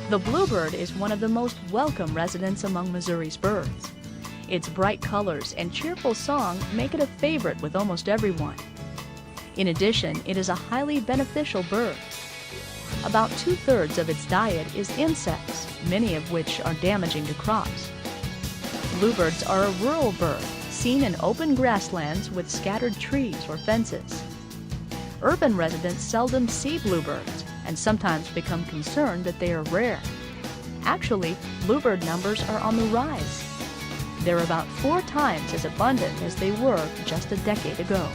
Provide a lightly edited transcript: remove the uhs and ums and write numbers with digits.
The bluebird is one of the most welcome residents among Missouri's birds. Its bright colors and cheerful song make it a favorite with almost everyone. In addition, it is a highly beneficial bird. About 2/3 of its diet is insects, many of which are damaging to crops. Bluebirds are a rural bird, seen in open grasslands with scattered trees or fences. Urban residents seldom see bluebirds and sometimes become concerned that they are rare. Actually, bluebird numbers are on the rise. They're about 4 times as abundant as they were just a decade ago.